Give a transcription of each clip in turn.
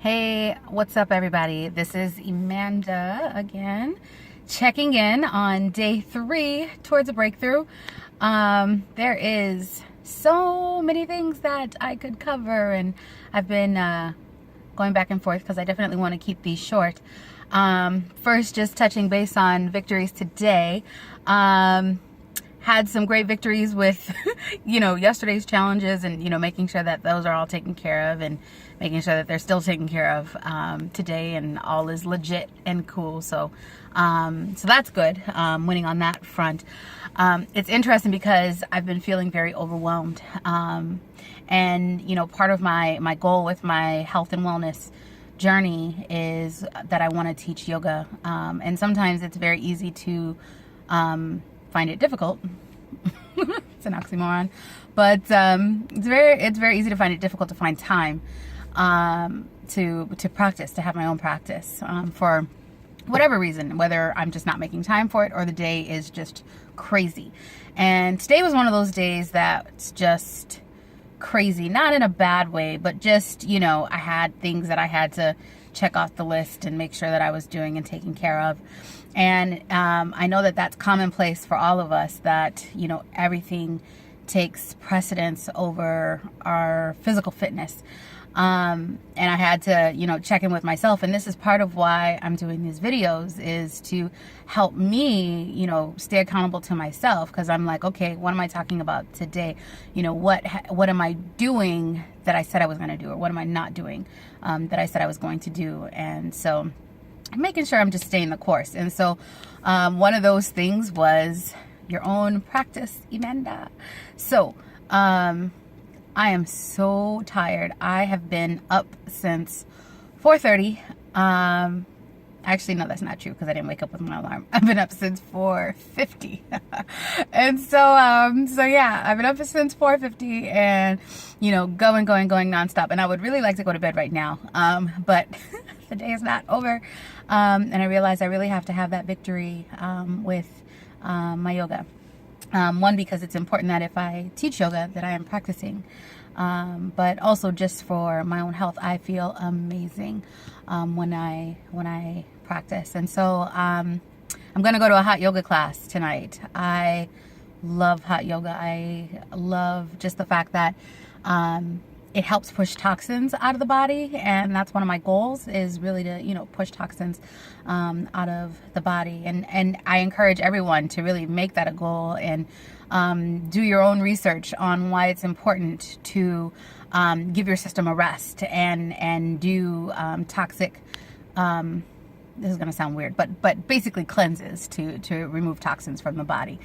Hey, what's up, everybody? This is Amanda again, checking in on day 3 towards a breakthrough. There is so many things that I could cover, and I've been going back and forth because I definitely want to keep these short. First, just touching base on victories today. Had some great victories with, yesterday's challenges and, making sure that those are all taken care of and making sure that they're still taken care of today and all is legit and cool. So that's good, winning on that front. It's interesting because I've been feeling very overwhelmed. And, part of my goal with my health and wellness journey is that I want to teach yoga. And sometimes it's very easy to find it difficult. It's an oxymoron, but it's very easy to find it difficult to find time to practice, to have my own practice for whatever reason, whether I'm just not making time for it or the day is just crazy. And today was one of those days that's just crazy, not in a bad way, but just, I had things that I had to check off the list and make sure that I was doing and taking care of. And I know that that's commonplace for all of us, that, everything takes precedence over our physical fitness. And I had to, check in with myself. And this is part of why I'm doing these videos, is to help me, stay accountable to myself. Because I'm like, okay, what am I talking about today? What am I doing that I said I was going to do? Or what am I not doing that I said I was going to do? And so I'm making sure I'm just staying the course. And so one of those things was your own practice, Amanda. So I am so tired. I have been up since 4:30. Actually, no, that's not true because I didn't wake up with my alarm. I've been up since 4:50. And so yeah, I've been up since 4:50 and, going nonstop. And I would really like to go to bed right now. But the day is not over. And I realized I really have to have that victory with my yoga. One, because it's important that if I teach yoga that I am practicing, but also just for my own health. I feel amazing when I practice. And so I'm going to go to a hot yoga class tonight. I love hot yoga. I love just the fact that it helps push toxins out of the body, and that's one of my goals, is really to push toxins out of the body. And I encourage everyone to really make that a goal and do your own research on why it's important to give your system a rest and do toxic. This is going to sound weird, but basically cleanses to remove toxins from the body.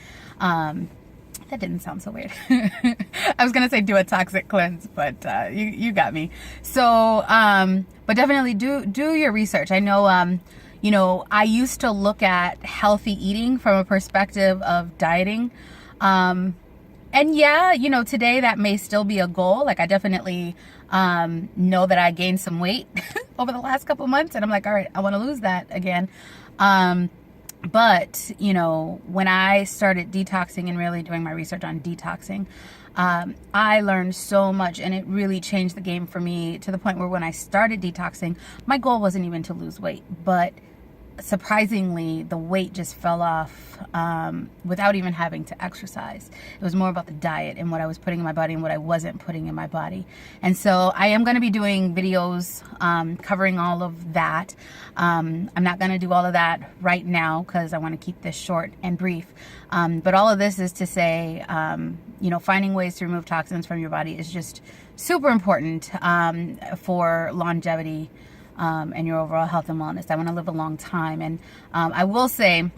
That didn't sound so weird. I was going to say do a toxic cleanse, but you got me. So, but definitely do your research. I know, I used to look at healthy eating from a perspective of dieting. And yeah, today that may still be a goal. Like I definitely know that I gained some weight over the last couple of months, and I'm like, all right, I want to lose that again. But, when I started detoxing and really doing my research on detoxing, I learned so much, and it really changed the game for me, to the point where when I started detoxing, my goal wasn't even to lose weight, but surprisingly, the weight just fell off without even having to exercise. It was more about the diet and what I was putting in my body and what I wasn't putting in my body. And so I am going to be doing videos covering all of that. I'm not going to do all of that right now because I want to keep this short and brief. But all of this is to say, finding ways to remove toxins from your body is just super important for longevity and your overall health and wellness. I want to live a long time. And I will say,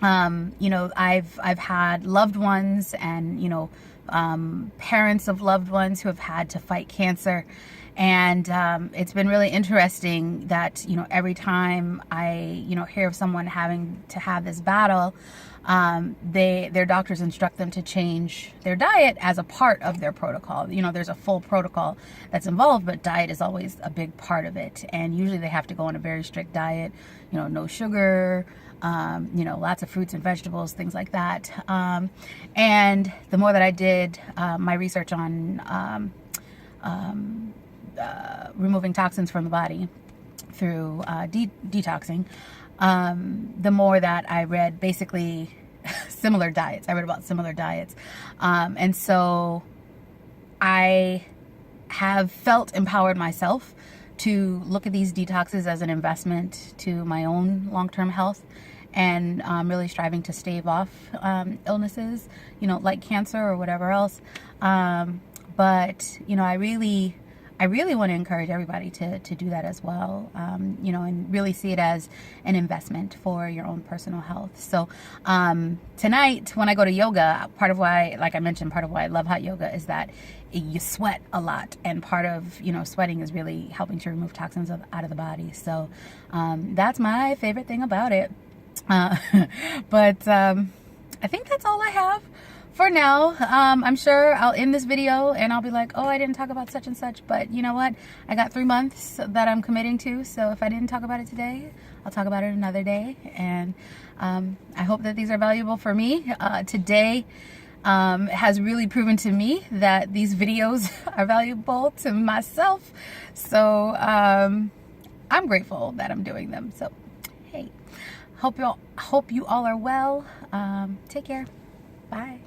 I've had loved ones and, parents of loved ones who have had to fight cancer. And it's been really interesting that, every time I, hear of someone having to have this battle, their doctors instruct them to change their diet as a part of their protocol. There's a full protocol that's involved, but diet is always a big part of it. And usually they have to go on a very strict diet, no sugar, lots of fruits and vegetables, things like that. And the more that I did my research on removing toxins from the body through detoxing, the more that I read basically similar diets. I read about similar diets. And so I have felt empowered myself to look at these detoxes as an investment to my own long-term health, and really striving to stave off illnesses, you know, like cancer or whatever else. But, you know, I really want to encourage everybody to do that as well, you know, and really see it as an investment for your own personal health. So tonight when I go to yoga, part of why, like I mentioned, part of why I love hot yoga is that you sweat a lot, and part of, you know, sweating is really helping to remove toxins out of the body. So that's my favorite thing about it. But I think that's all I have for now. I'm sure I'll end this video and I'll be like, oh, I didn't talk about such and such, but you know what? I got 3 months that I'm committing to, so if I didn't talk about it today, I'll talk about it another day. And I hope that these are valuable for me. Today has really proven to me that these videos are valuable to myself. So I'm grateful that I'm doing them. So hey, hope you all are well. Take care. Bye.